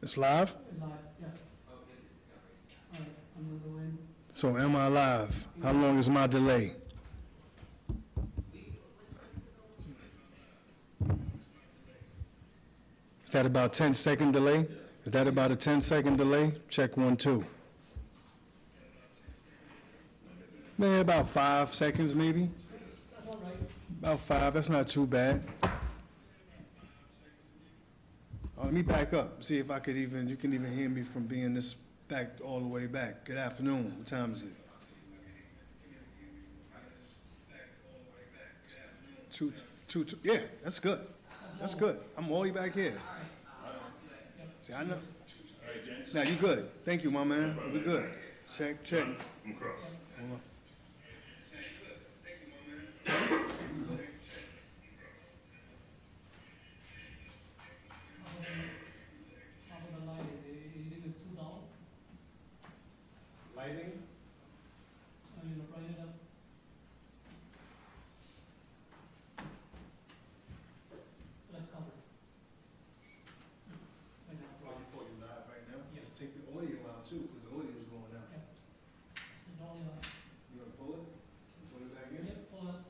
It's live? Live, yes. All right, I'm gonna go in. So am I live? How long is my delay? Is that about 10-second delay? Is that about a 10-second delay? Check 1, 2. Man, about 5 seconds maybe. That's all right. About 5, that's not too bad. Let me back up, see if I could even, you can even hear me from being this back all the way back. Good afternoon, what time is it? Two, yeah, that's good. That's good. I'm all the way back here. See, I know. Now, you good. Thank you, my man. We're good. Check, check. I'm across. Hold on. How about the lighting? It is too down. Lighting? Brighten it up. Let's cover. Right now, it's live. You live right now? Yes. Let's take the audio out too, because the audio is going out. Yeah. It's only live. You gonna pull it? Pull it back in? Yep, pull up.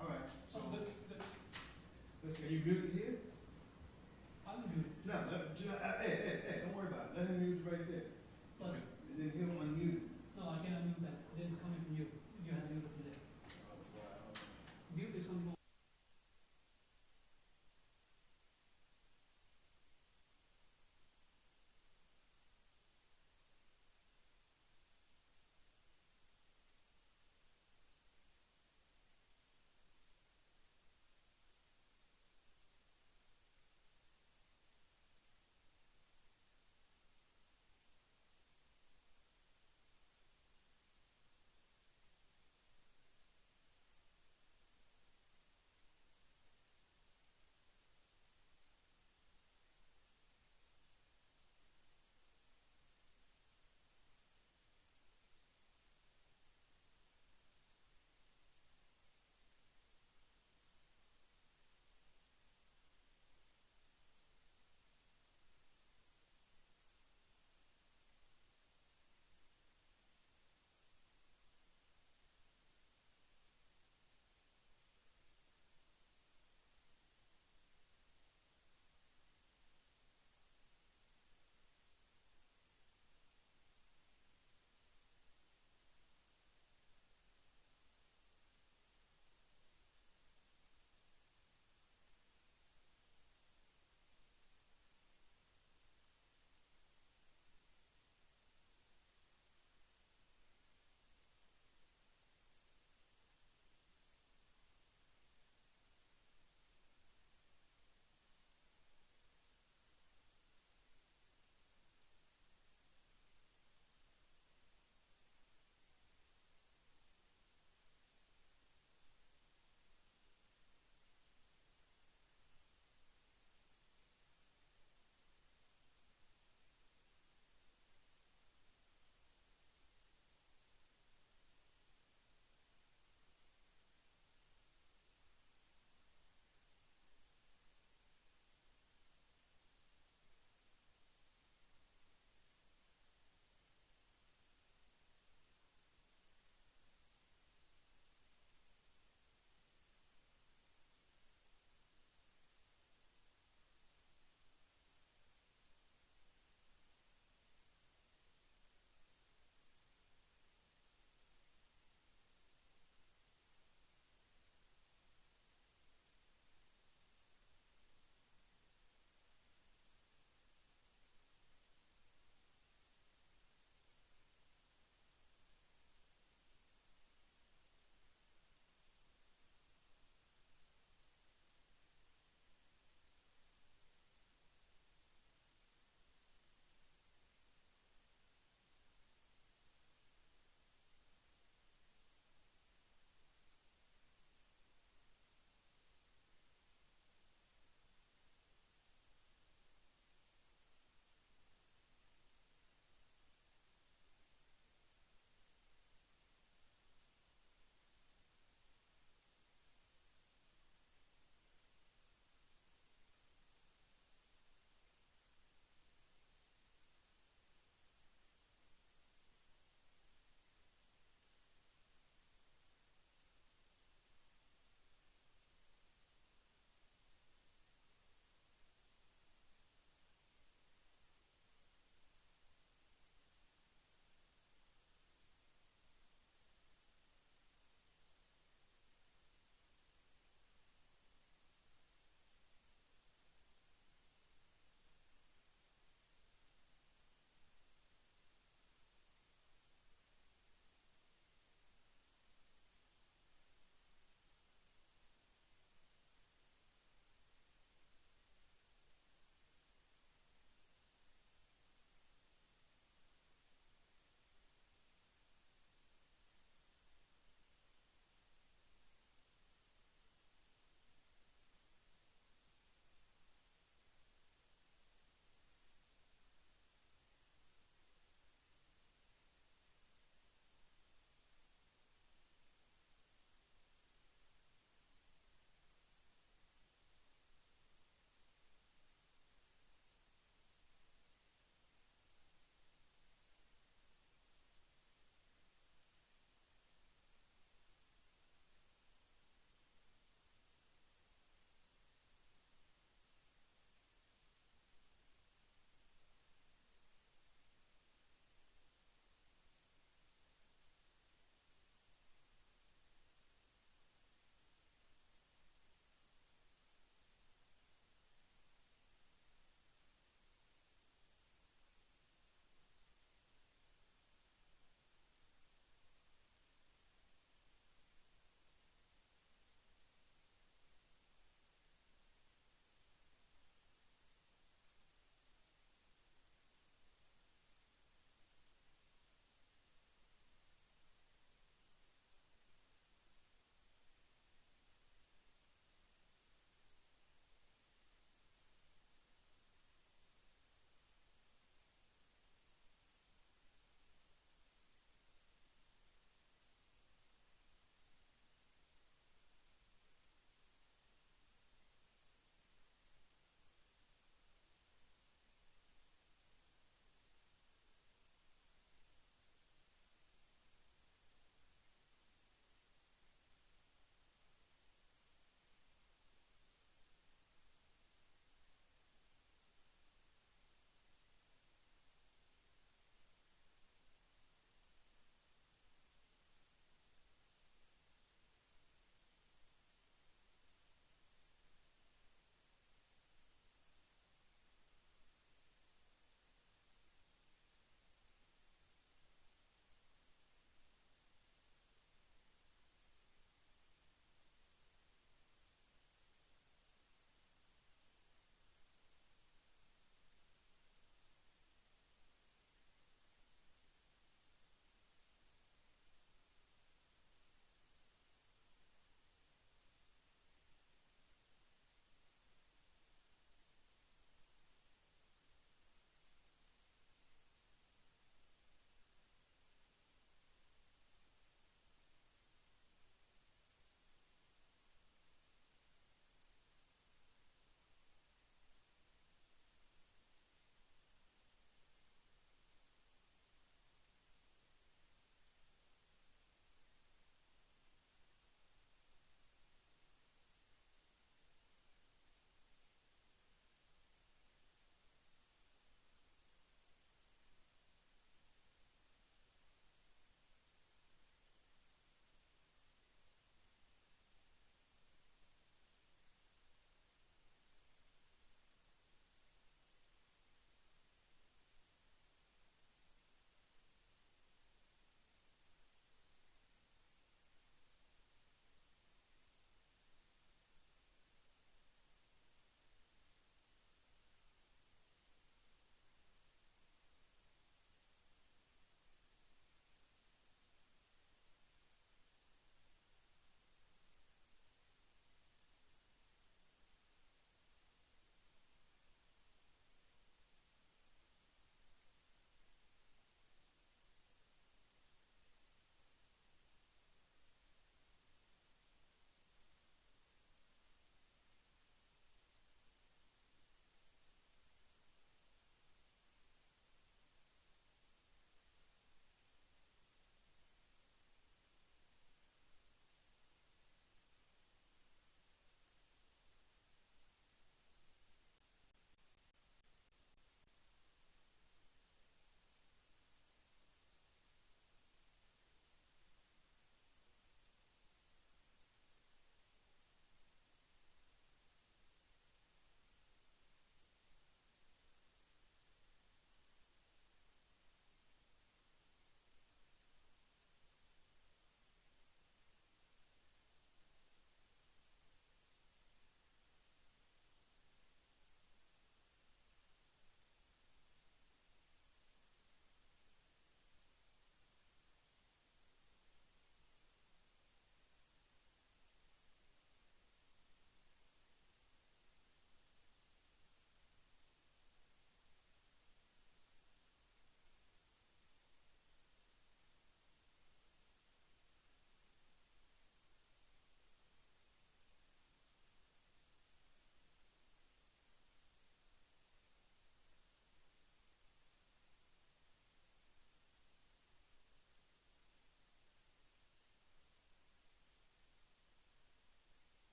All right. Oh, good, good. Can you mute it here? I will do it. No, hey, don't worry about it. Let him mute it right there. But, And then he'll unmute it. no, I can't unmute that. This is coming from you. You have muted from there. Mute is coming from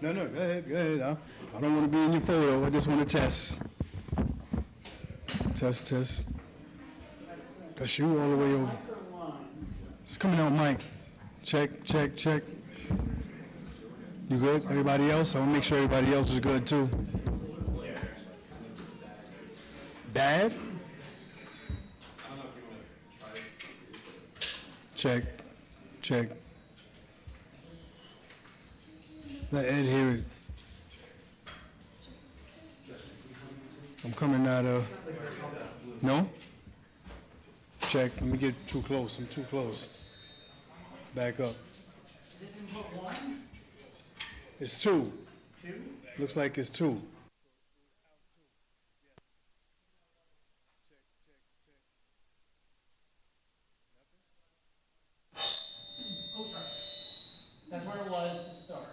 No, go ahead, go ahead. I don't want to be in your photo. I just want to test. Test. That's you all the way over. It's coming out, Mike. Check. You good? Everybody else? I want to make sure everybody else is good too. Bad? Check. Let Ed hear it. I'm coming out of... No? Check. Let me get too close. I'm too close. Back up. It's 2. Looks like it's 2. Oh, sorry. That's where it was to start.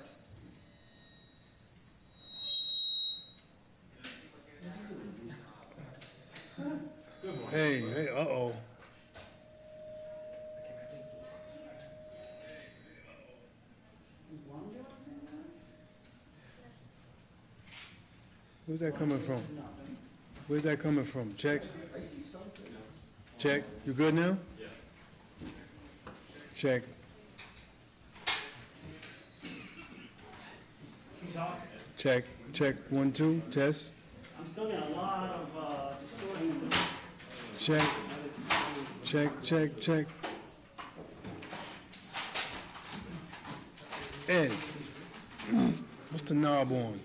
Hey, uh-oh. Where's that coming from? Where's that coming from? Check. You good now? Yeah. Check. Check. 1, 2. Test. I'm still getting a lot of distortion. Check. Ed, what's the knob on?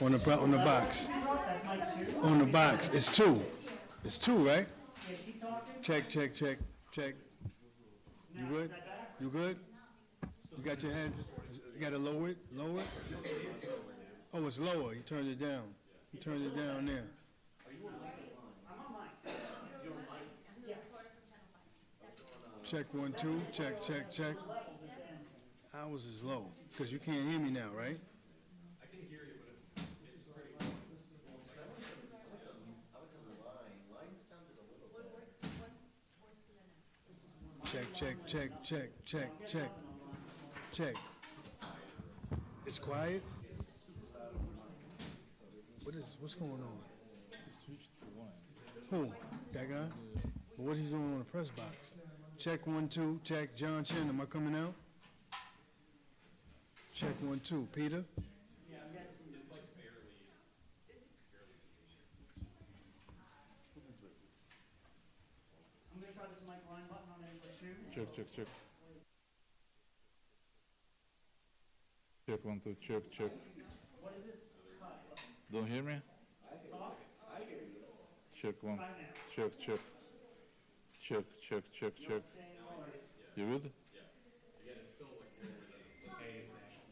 On the box. On the box. It's 2. It's 2, right? Check. You good? You good? You got your hand? You got to lower it? Oh, it's lower. You turned it down. You turned it down there. Check 1, 2. Check. Ours is low because you can't hear me now, right? I can hear you, but it's pretty. Check. It's quiet? What's going on? Who? That guy? Well, what he's doing on the press box? Check 1, 2. Check. John Chen, am I coming out? Check 1, 2. Peter? Yeah, it's like barely. I'm going to try this mic line button on input 2. Check. Check 1, 2. Check. What is this? Don't hear me? I hear you. Check 1. Try now. Check. You good? Again, it's still like the A is actually.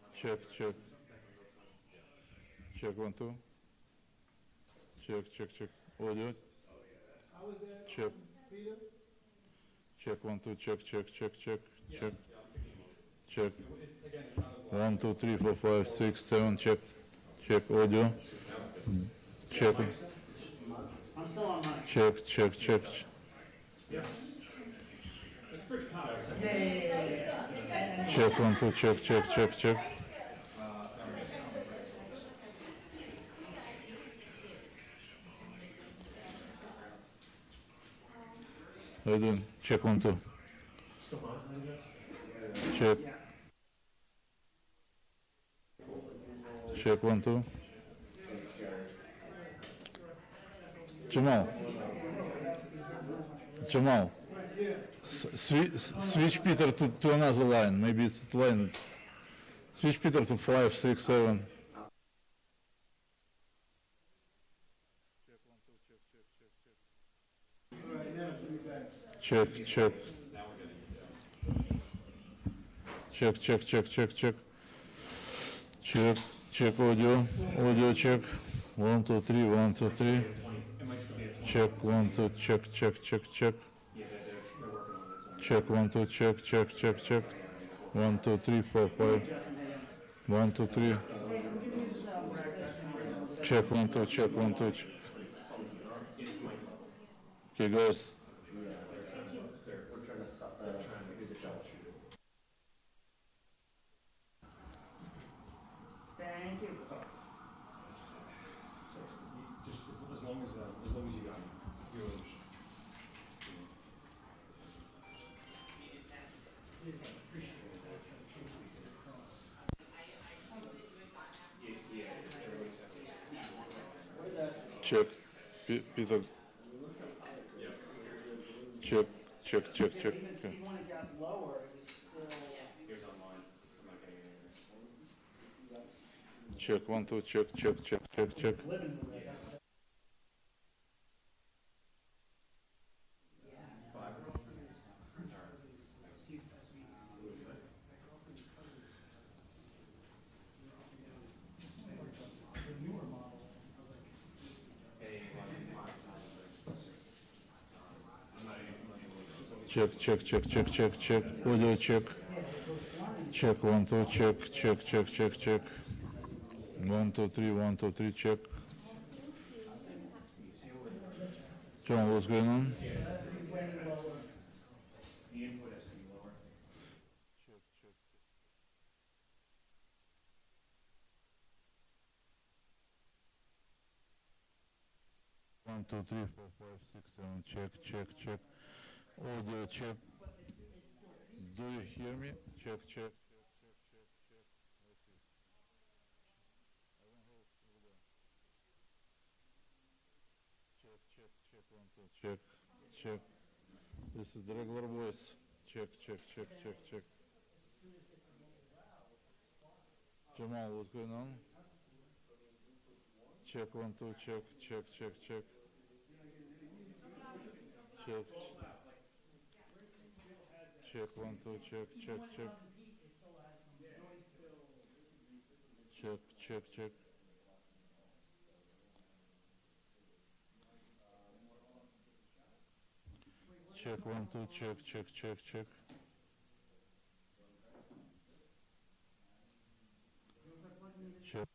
Check 1, 2. Check. Audio. Check. Check 1, 2. Check. It's again, it's not as loud. 1, 2, 3, 4, 5, 6, 7. Check audio. Check. I'm still on mic. Check. Yes. It's pretty high. Yeah. Check 1, 2. Check. How you doing? Check 1, 2. Check 1, 2. Jamal. Switch Peter to another line. Maybe it's line. Switch Peter to 5, 6, 7. Check. Check audio check. 1, 2, 3. Check 1, 2, check. Check 1, 2, check. 1, 2, 3, 4, 5. 1, 2, 3. Check 1, 2. Okay, guys. Just as long as you got your. Check. Peter. Check, check, check, check. Even Okay. when it got lower, it was still. Here's online. I'm not getting anywhere. Check, 1, 2, check, check, check, check, check. Living with it. Check, check, check, check, check, check. Audio check. Check, 1, 2, check, check, check, check, check. 1, 2, 3, 1, 2, 3, check. John, what's going on? The input has to be lower. One, two, three, four, five, six, seven. Check, check, check. Audio check. Do you hear me? Check, check. Check, check, check. 1, 2, check, check. This is the regular voice. Check, check, check, check, check. Jamal, what's going on? Check, 1, 2, check, check, check, check. Check. Check, 1, 2, check, check, check. Check, check, check. Check, 1, 2, check, check, check, check. Check.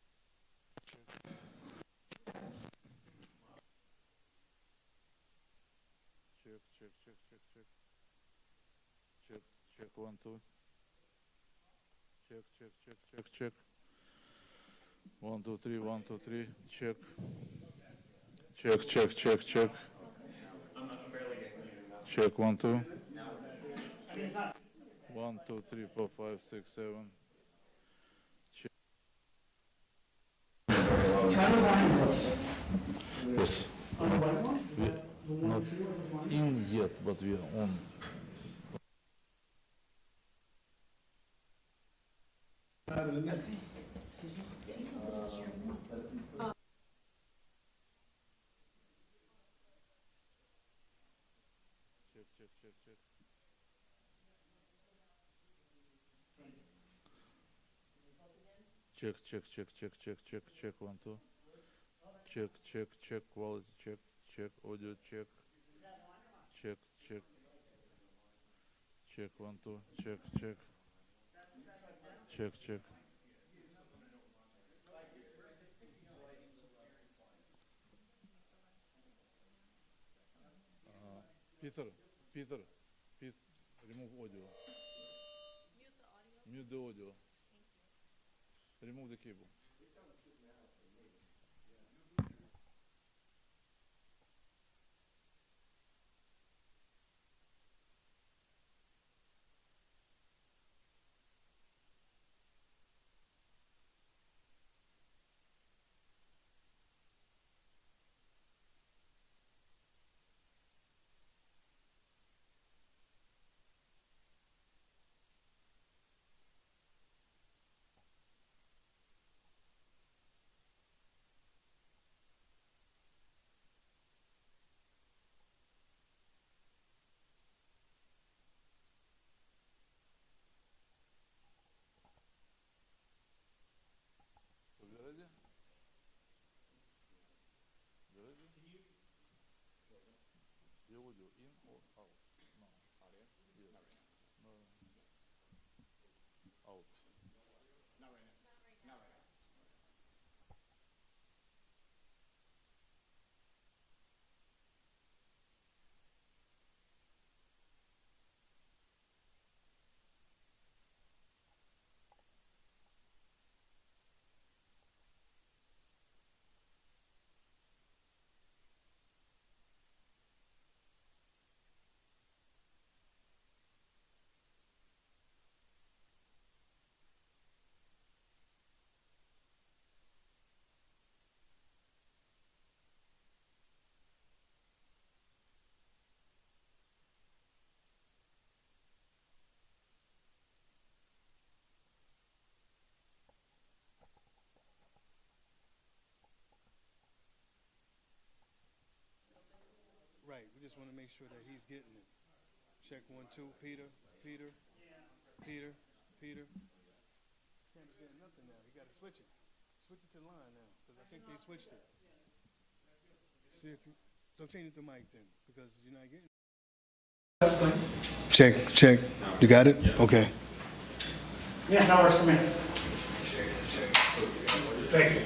Check, check, check, check, check. Check, check, 1, 2. Check, check, check, check, check. 1, 2, 3, 1, 2, 3. Check. Check, check, check, check. Check, 1, 2. 1, 2, 3, 4, 5, 6, 7. Check. Try the line poster. Yes. On the white one? We not in yet, but we are on. Check, check, check, check. Check, check, check, check, check, check, check, 1, 2. Check, check, check, quality check, check, audio check. Check, check. Check, 1, 2, check, check. Check, check. Peter, Peter, please remove audio. Mute the audio. Remove the cable. Right, we just want to make sure that he's getting it. Check 1, 2, Peter, Peter, Peter, Peter. This camera's getting nothing now. You got to switch it. Switch it to line now, because I think they switched it. See if you, so change it to mic then, because you're not getting. Check, check. You got it? Okay. Yeah, that works for me. Thank you.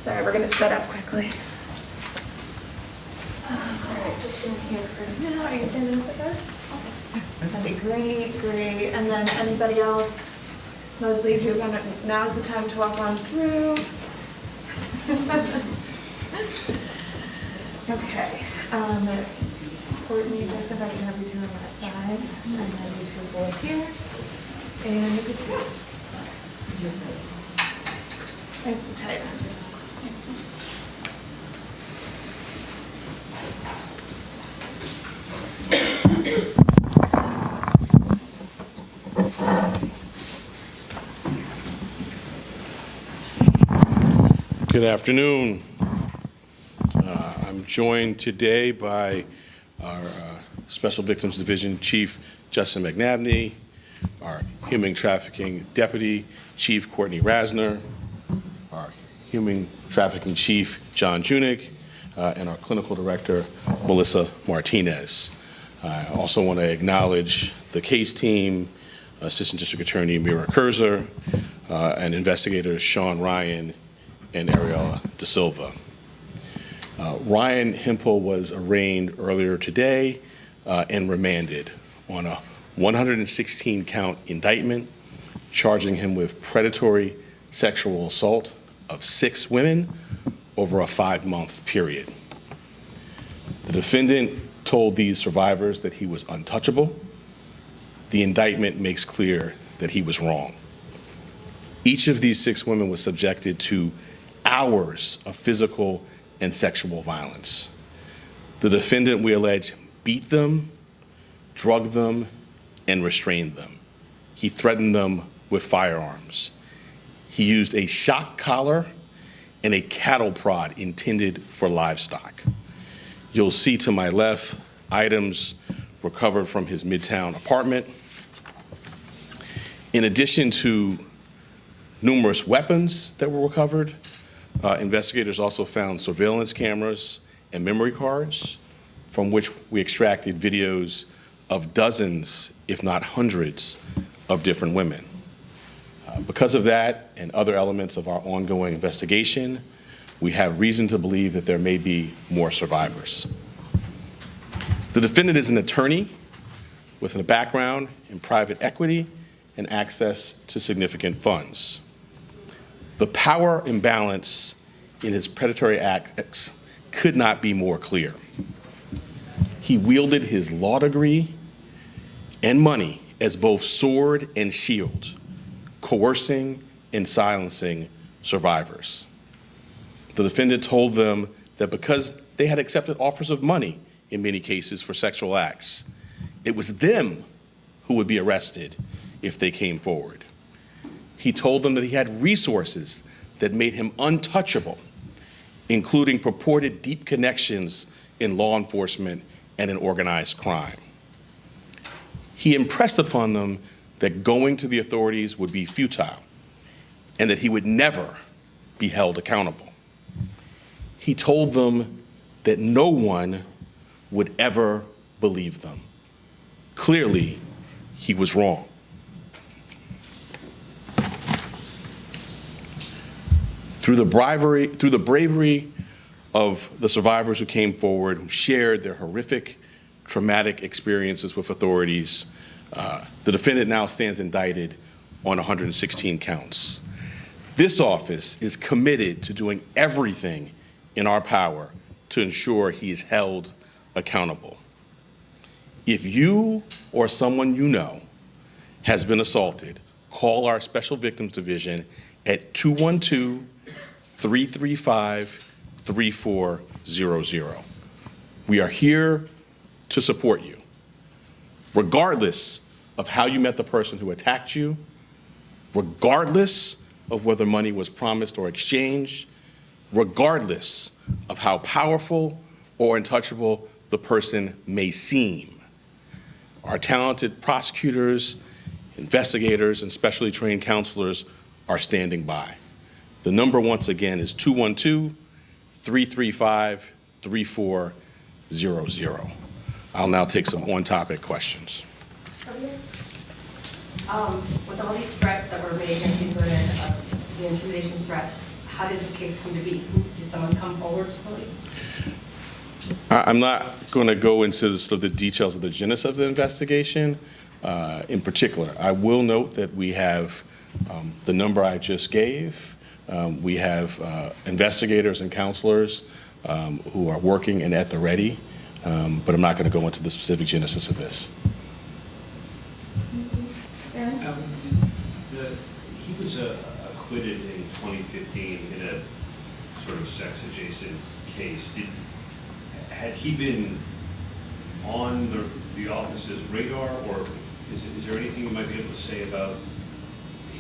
Sorry, we're gonna set up quickly. All right, just stand here for a minute. Are you standing up with us? That'd be great, great. And then anybody else? Leslie, if you're gonna, now's the time to walk on through. Okay. Courtney, first if I can have you two on that side, and then you two both here. And look at you. Nice and tight. Good afternoon. I'm joined today by our Special Victims Division Chief Justin McNabney, our Human Trafficking Deputy Chief Courtney Rasner, our Human Trafficking Chief John Junig, and our Clinical Director Melissa Martinez. I also want to acknowledge the case team, Assistant District Attorney Mira Kurzer, and investigators Sean Ryan and Ariella De Silva. Ryan Hempel was arraigned earlier today and remanded on a 116-count indictment charging him with predatory sexual assault of 6 women over a 5-month period. The defendant told these survivors that he was untouchable. The indictment makes clear that he was wrong. Each of these 6 women was subjected to hours of physical and sexual violence. The defendant, we allege, beat them, drugged them, and restrained them. He threatened them with firearms. He used a shock collar and a cattle prod intended for livestock. You'll see to my left items recovered from his Midtown apartment. In addition to numerous weapons that were recovered, investigators also found surveillance cameras and memory cards from which we extracted videos of dozens, if not hundreds, of different women. Because of that and other elements of our ongoing investigation, we have reason to believe that there may be more survivors. The defendant is an attorney with a background in private equity and access to significant funds. The power imbalance in his predatory acts could not be more clear. He wielded his law degree and money as both sword and shield, coercing and silencing survivors. The defendant told them that because they had accepted offers of money in many cases for sexual acts, it was them who would be arrested if they came forward. He told them that he had resources that made him untouchable, including purported deep connections in law enforcement and in organized crime. He impressed upon them that going to the authorities would be futile and that he would never be held accountable. He told them that no one would ever believe them. Clearly, he was wrong. Through the bravery of the survivors who came forward, who shared their horrific, traumatic experiences with authorities, the defendant now stands indicted on 116 counts. This office is committed to doing everything in our power to ensure he is held accountable. If you or someone you know has been assaulted, call our Special Victims Division at 212-335-3400. We are here to support you, regardless of how you met the person who attacked you, regardless of whether money was promised or exchanged, regardless of how powerful or untouchable the person may seem. Our talented prosecutors, investigators, and specially trained counselors are standing by. The number, once again, is 212-335-3400. I'll now take some on-topic questions. With all these threats that were made against you, the intimidation threats, how did this case come to be? Did someone come forward to police? I'm not going to go into the, sort of the details of the genesis of the investigation in particular. I will note that we have the number I just gave. We have investigators and counselors who are working and at the ready, but I'm not going to go into the specific genesis of this. Aaron? He was acquitted in 2015 in a sort of sex-adjacent case. Had he been on the office's radar, or is there anything you might be able to say about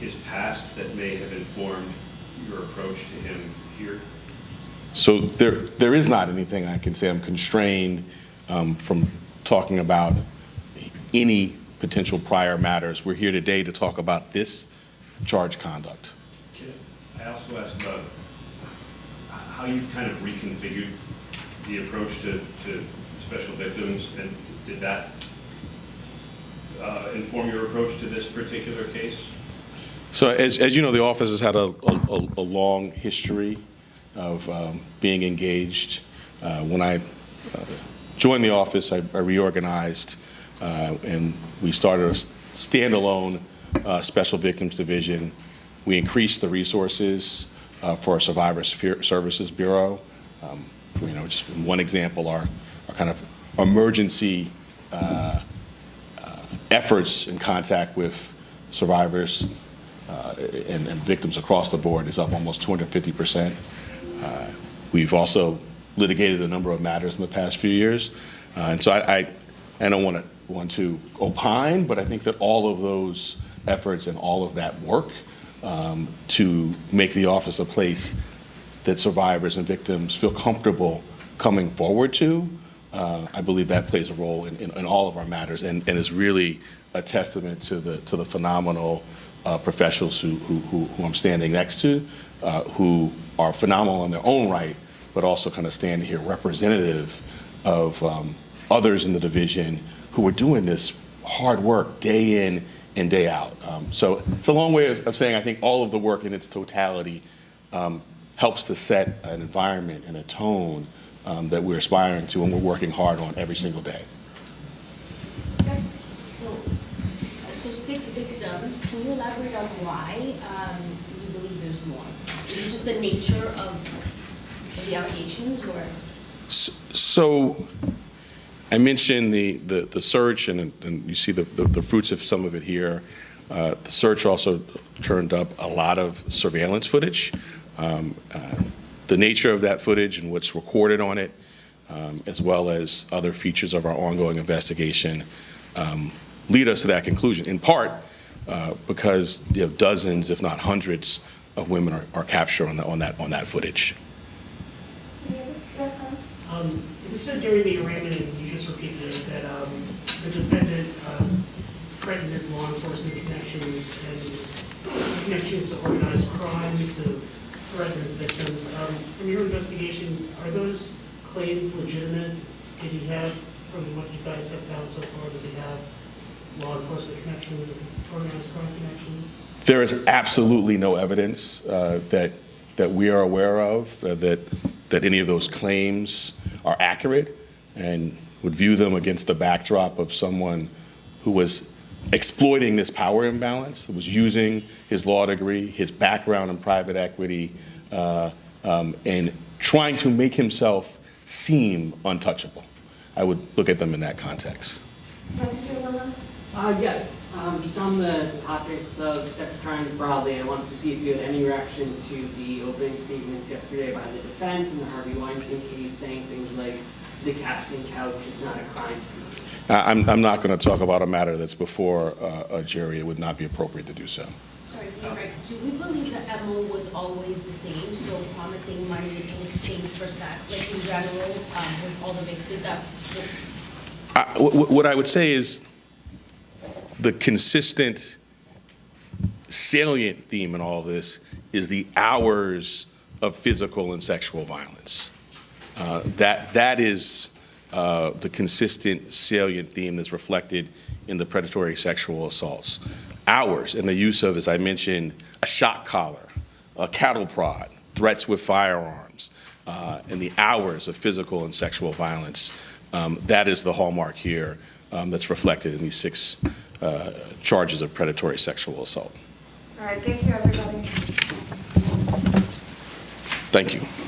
his past that may have informed your approach to him here? So there is not anything I can say. I'm constrained from talking about any potential prior matters. We're here today to talk about this charged conduct. I also asked about how you kind of reconfigured the approach to special victims, and did that inform your approach to this particular case? So as you know, the office has had a long history of being engaged. When I joined the office, I reorganized and we started a standalone special victims division. We increased the resources for our Survivor Services Bureau. Just one example, our kind of emergency efforts in contact with survivors and victims across the board is up almost 250%. We've also litigated a number of matters in the past few years. And so I don't want to opine, but I think that all of those efforts and all of that work to make the office a place that survivors and victims feel comfortable coming forward to, I believe that plays a role in all of our matters, and is really a testament to the phenomenal professionals who I'm standing next to, who are phenomenal in their own right, but also kind of standing here representative of others in the division who are doing this hard work day in and day out. So it's a long way of saying I think all of the work in its totality helps to set an environment and a tone that we're aspiring to and we're working hard on every single day. So 6 victims, can you elaborate on why you believe there's more? Is it just the nature of the allegations, or? So I mentioned the search, and you see the fruits of some of it here. The search also turned up a lot of surveillance footage. The nature of that footage and what's recorded on it, as well as other features of our ongoing investigation, lead us to that conclusion, in part because dozens, if not hundreds, of women are captured on that footage. You said during the arraignment, and you just repeated it, that the defendant threatened his law enforcement connections and connections to organized crime, to threaten his victims. From your investigation, are those claims legitimate? Did he have, from what you guys have found so far, does he have law enforcement connections, organized crime connections? There is absolutely no evidence that we are aware of that any of those claims are accurate, and would view them against the backdrop of someone who was exploiting this power imbalance, who was using his law degree, his background in private equity, and trying to make himself seem untouchable. I would look at them in that context. Yeah, just on the topics of sex crimes broadly, I wanted to see if you had any reaction to the opening statements yesterday by the defense in the Harvey Weinstein case, saying things like the casting couch is not a crime scene. I'm not going to talk about a matter that's before a jury. It would not be appropriate to do so. Sorry, to interrupt. Do we believe that MO was always the same, so promising money in exchange for sex, like in general, with all the victims? What I would say is the consistent salient theme in all of this is the hours of physical and sexual violence. That is the consistent salient theme that's reflected in the predatory sexual assaults. Hours, and the use of, as I mentioned, a shock collar, a cattle prod, threats with firearms, and the hours of physical and sexual violence. That is the hallmark here that's reflected in these 6 charges of predatory sexual assault. All right, thank you, everybody. Thank you.